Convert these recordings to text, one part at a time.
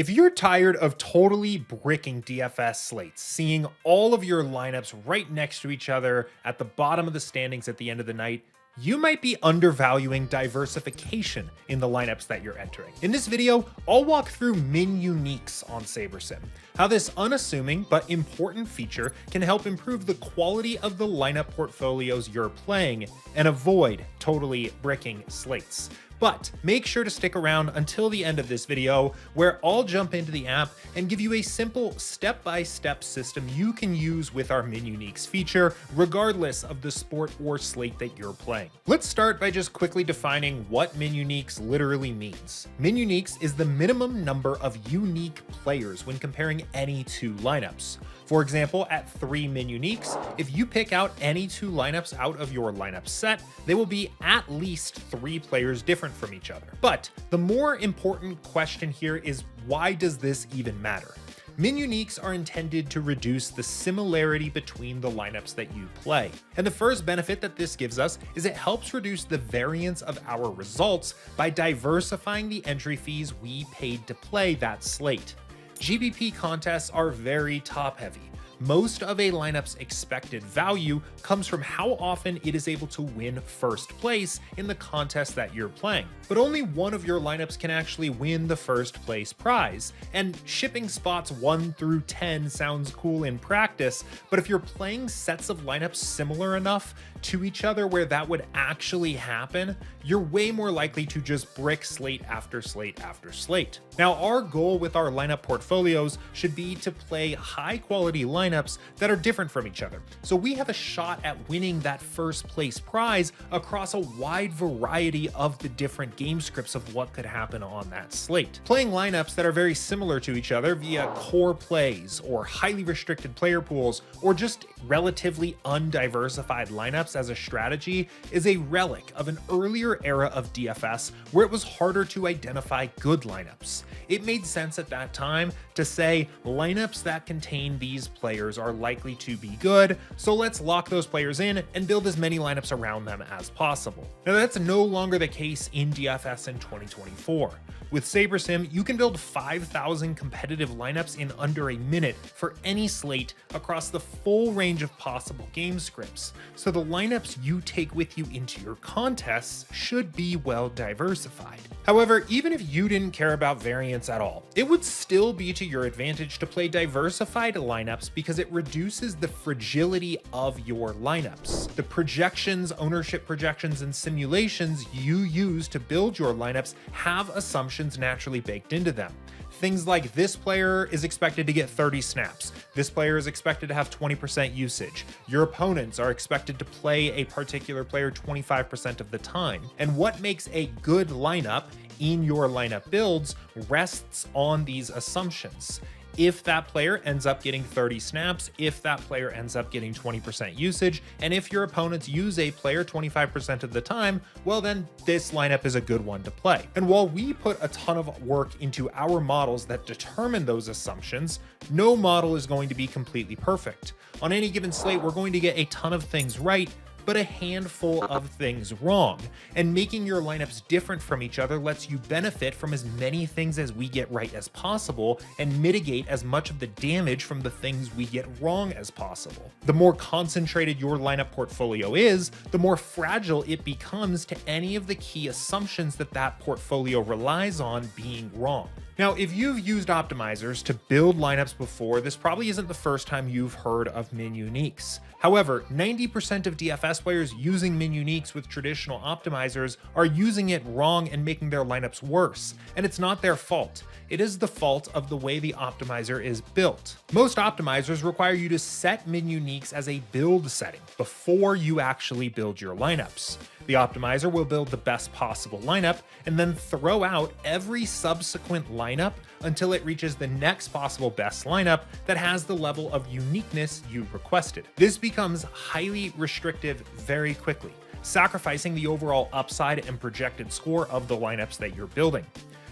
If you're tired of totally bricking DFS slates, seeing all of your lineups right next to each other at the bottom of the standings at the end of the night, you might be undervaluing diversification in the lineups that you're entering. In this video, I'll walk through Minuniques on SaberSim, how this unassuming but important feature can help improve the quality of the lineup portfolios you're playing and avoid totally bricking slates. But make sure to stick around until the end of this video, where I'll jump into the app and give you a simple step-by-step system you can use with our Minuniques feature, regardless of the sport or slate that you're playing. Let's start by just quickly defining what Minuniques literally means. Minuniques is the minimum number of unique players when comparing any two lineups. For example, at 3 Minuniques, if you pick out any two lineups out of your lineup set, they will be at least 3 players different from each other. But the more important question here is, why does this even matter? Minuniques are intended to reduce the similarity between the lineups that you play. And the first benefit that this gives us is it helps reduce the variance of our results by diversifying the entry fees we paid to play that slate. GPP contests are very top-heavy. Most of a lineup's expected value comes from how often it is able to win first place in the contest that you're playing. But only one of your lineups can actually win the first place prize, and shipping spots 1 through 10 sounds cool in practice, but if you're playing sets of lineups similar enough to each other where that would actually happen, you're way more likely to just brick slate after slate after slate. Now, our goal with our lineup portfolios should be to play high-quality lineups that are different from each other, so we have a shot at winning that first place prize across a wide variety of the different game scripts of what could happen on that slate. Playing lineups that are very similar to each other via core plays or highly restricted player pools or just relatively undiversified lineups as a strategy is a relic of an earlier era of DFS where it was harder to identify good lineups. It made sense at that time to say lineups that contain these players are likely to be good, so let's lock those players in and build as many lineups around them as possible. Now, that's no longer the case in DFS in 2024. With SaberSim, you can build 5,000 competitive lineups in under a minute for any slate across the full range of possible game scripts, so the lineups you take with you into your contests should be well diversified. However, even if you didn't care about variance at all, it would still be to your advantage to play diversified lineups because it reduces the fragility of your lineups. The projections, ownership projections, and simulations you use to build your lineups have assumptions naturally baked into them. Things like this player is expected to get 30 snaps. This player is expected to have 20% usage. Your opponents are expected to play a particular player 25% of the time. And what makes a good lineup in your lineup builds rests on these assumptions. If that player ends up getting 30 snaps, if that player ends up getting 20% usage, and if your opponents use a player 25% of the time, well then this lineup is a good one to play. And while we put a ton of work into our models that determine those assumptions, no model is going to be completely perfect. On any given slate, we're going to get a ton of things right, but a handful of things wrong. And making your lineups different from each other lets you benefit from as many things as we get right as possible and mitigate as much of the damage from the things we get wrong as possible. The more concentrated your lineup portfolio is, the more fragile it becomes to any of the key assumptions that that portfolio relies on being wrong. Now, if you've used optimizers to build lineups before, this probably isn't the first time you've heard of Minuniques. However, 90% of DFS players using Minuniques with traditional optimizers are using it wrong and making their lineups worse, and it's not their fault. It is the fault of the way the optimizer is built. Most optimizers require you to set Minuniques as a build setting before you actually build your lineups. The optimizer will build the best possible lineup and then throw out every subsequent lineup until it reaches the next possible best lineup that has the level of uniqueness you requested. This becomes highly restrictive very quickly, sacrificing the overall upside and projected score of the lineups that you're building.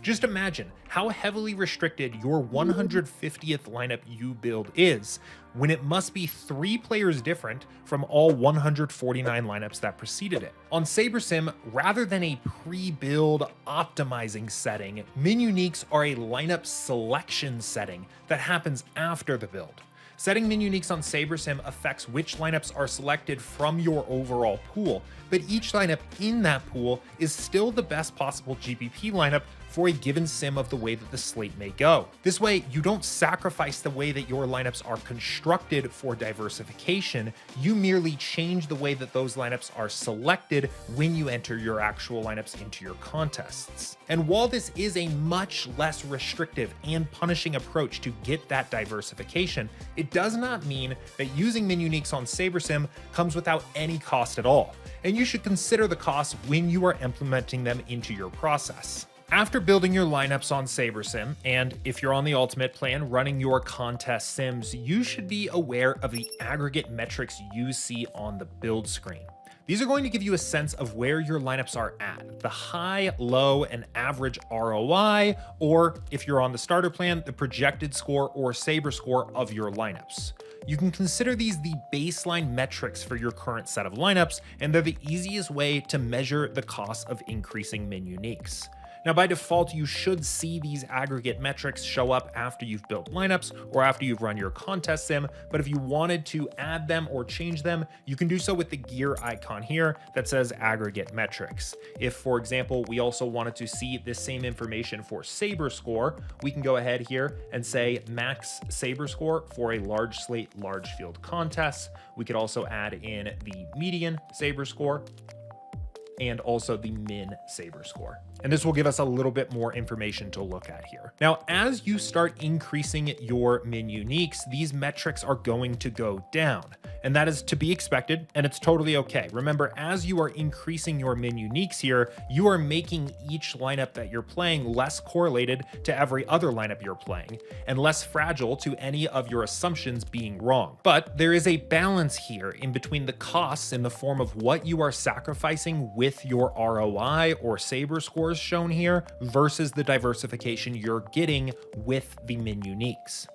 Just imagine how heavily restricted your 150th lineup you build is, when it must be 3 players different from all 149 lineups that preceded it. On SaberSim, rather than a pre-build optimizing setting, Minuniques are a lineup selection setting that happens after the build. Setting Minuniques on SaberSim affects which lineups are selected from your overall pool, but each lineup in that pool is still the best possible GPP lineup for a given sim of the way that the slate may go. This way, you don't sacrifice the way that your lineups are constructed for diversification, you merely change the way that those lineups are selected when you enter your actual lineups into your contests. And while this is a much less restrictive and punishing approach to get that diversification, it does not mean that using Minuniques on SaberSim comes without any cost at all, and you should consider the cost when you are implementing them into your process. After building your lineups on SaberSim, and if you're on the Ultimate plan running your contest sims, you should be aware of the aggregate metrics you see on the build screen. These are going to give you a sense of where your lineups are at, the high, low, and average ROI, or if you're on the starter plan, the projected score or Saber score of your lineups. You can consider these the baseline metrics for your current set of lineups, and they're the easiest way to measure the cost of increasing Minuniques. Now, by default, you should see these aggregate metrics show up after you've built lineups or after you've run your contest sim, but if you wanted to add them or change them, you can do so with the gear icon here that says aggregate metrics. If, for example, we also wanted to see this same information for Saber score, we can go ahead here and say max Saber score for a large slate, large field contest. We could also add in the median Saber score and also the min Saber score. And this will give us a little bit more information to look at here. Now, as you start increasing your Minuniques, these metrics are going to go down. And that is to be expected, and it's totally okay. Remember, as you are increasing your Minuniques here, you are making each lineup that you're playing less correlated to every other lineup you're playing, and less fragile to any of your assumptions being wrong. But there is a balance here in between the costs in the form of what you are sacrificing with your ROI or Saber scores shown here versus the diversification you're getting with the Minuniques.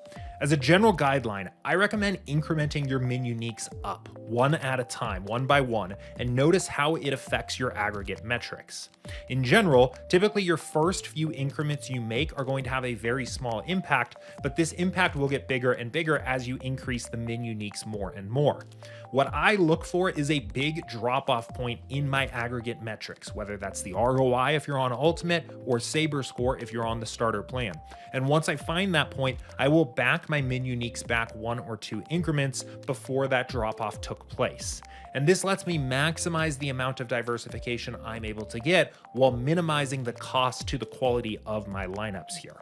As a general guideline, I recommend incrementing your Minuniques up one at a time, one by one, and notice how it affects your aggregate metrics. In general, typically your first few increments you make are going to have a very small impact, but this impact will get bigger and bigger as you increase the Minuniques more and more. What I look for is a big drop-off point in my aggregate metrics, whether that's the ROI if you're on Ultimate or Saber score if you're on the starter plan. And once I find that point, I will back my Minuniques back 1 or 2 increments before that drop-off took place. And this lets me maximize the amount of diversification I'm able to get while minimizing the cost to the quality of my lineups here.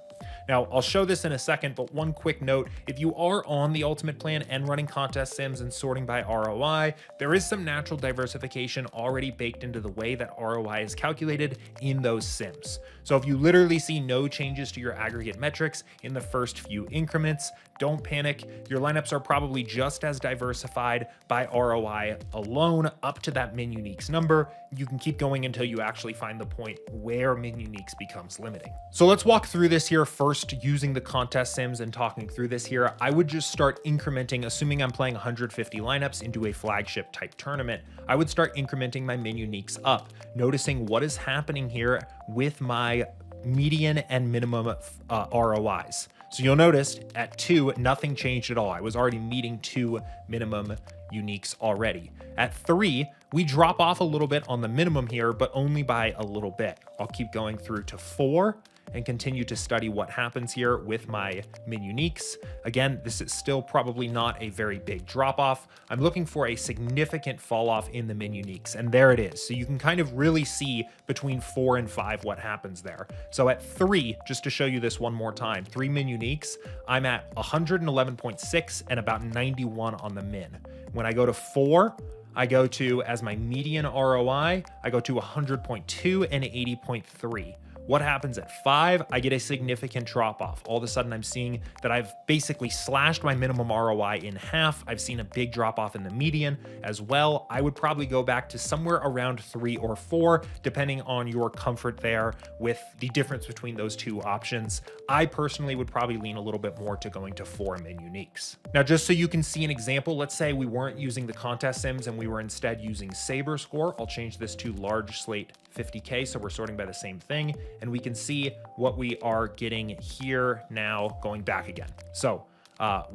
Now, I'll show this in a second, but one quick note, if you are on the Ultimate plan and running contest sims and sorting by ROI, there is some natural diversification already baked into the way that ROI is calculated in those sims. So if you literally see no changes to your aggregate metrics in the first few increments, don't panic. Your lineups are probably just as diversified by ROI alone up to that Minuniques number. You can keep going until you actually find the point where Minuniques becomes limiting. So let's walk through this here first using the contest sims and talking through this here. I would just start incrementing, assuming I'm playing 150 lineups into a flagship type tournament. I would start incrementing my Minuniques up, noticing what is happening here with my median and minimum ROIs. So you'll notice at 2, nothing changed at all. I was already meeting 2 minimum uniques already. At 3, we drop off a little bit on the minimum here, but only by a little bit. I'll keep going through to 4 and continue to study what happens here with my Minuniques. Again, this is still probably not a very big drop off. I'm looking for a significant fall off in the Minuniques, and there it is. So you can kind of really see between 4 and 5 what happens there. So at 3, just to show you this one more time, 3 Minuniques, I'm at 111.6 and about 91 on the min. When I go to 4, I go to, as my median ROI, I go to 100.2 and 80.3. What happens at 5? I get a significant drop off. All of a sudden, I'm seeing that I've basically slashed my minimum ROI in half. I've seen a big drop off in the median as well. I would probably go back to somewhere around 3 or 4, depending on your comfort there with the difference between those two options. I personally would probably lean a little bit more to going to 4 Minuniques. Now, just so you can see an example, let's say we weren't using the contest sims and we were instead using SaberScore. I'll change this to large slate 50K, so we're sorting by the same thing, and we can see what we are getting here now going back again. So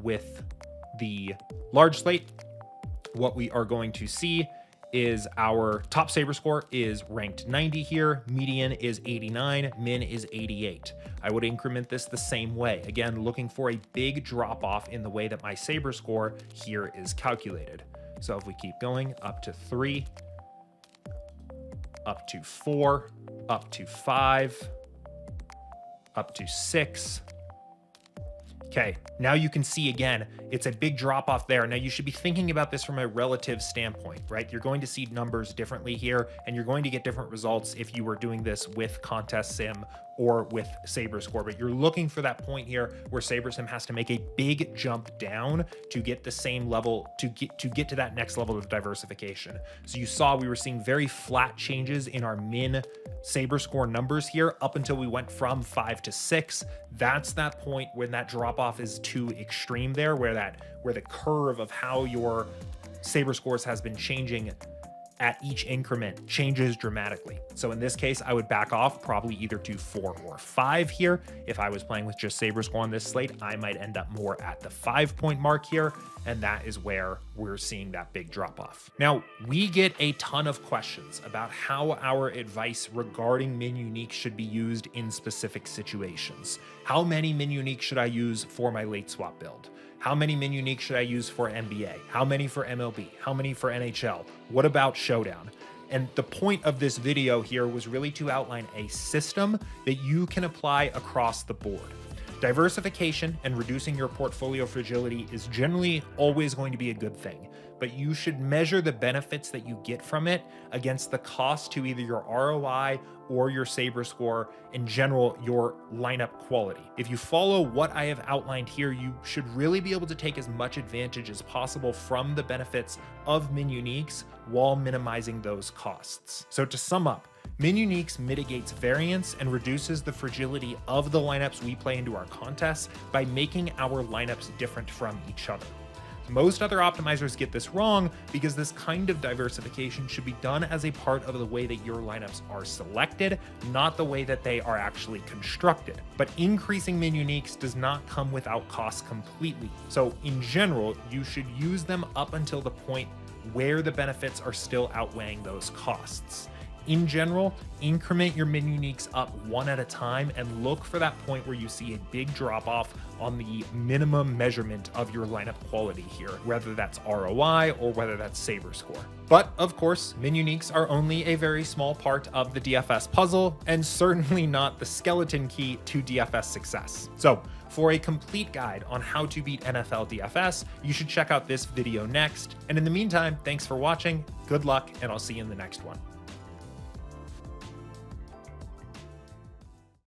with the large slate, what we are going to see is our top saber score is ranked 90 here, median is 89, min is 88. I would increment this the same way. Again, looking for a big drop off in the way that my saber score here is calculated. So if we keep going up to 3, up to 4, up to 5, up to 6. Okay, now you can see again, it's a big drop off there. Now you should be thinking about this from a relative standpoint, right? You're going to see numbers differently here, and you're going to get different results if you were doing this with Contest Sim or with SaberScore, but you're looking for that point here where SaberSim has to make a big jump down to get the same level, to get to that next level of diversification. So you saw we were seeing very flat changes in our min SaberScore numbers here up until we went from 5 to 6. That's that point when that drop off is too extreme there, where the curve of how your saber scores has been changing at each increment changes dramatically. So in this case, I would back off probably either to 4 or 5 here. If I was playing with just SaberScore on this slate, I might end up more at the 5-point mark here, and that is where we're seeing that big drop off. Now, we get a ton of questions about how our advice regarding Minuniques should be used in specific situations. How many Minuniques should I use for my late swap build? How many Minuniques should I use for NBA? How many for MLB? How many for NHL? What about Showdown? And the point of this video here was really to outline a system that you can apply across the board. Diversification and reducing your portfolio fragility is generally always going to be a good thing, but you should measure the benefits that you get from it against the cost to either your ROI or your saber score, in general, your lineup quality. If you follow what I have outlined here, you should really be able to take as much advantage as possible from the benefits of Minuniques while minimizing those costs. So to sum up, Minuniques mitigates variance and reduces the fragility of the lineups we play into our contests by making our lineups different from each other. Most other optimizers get this wrong because this kind of diversification should be done as a part of the way that your lineups are selected, not the way that they are actually constructed. But increasing Minuniques does not come without costs completely. So in general, you should use them up until the point where the benefits are still outweighing those costs. In general, increment your Minuniques up one at a time and look for that point where you see a big drop off on the minimum measurement of your lineup quality here, whether that's ROI or whether that's saber score. But of course, Minuniques are only a very small part of the DFS puzzle and certainly not the skeleton key to DFS success. So for a complete guide on how to beat NFL DFS, you should check out this video next. And in the meantime, thanks for watching, good luck, and I'll see you in the next one.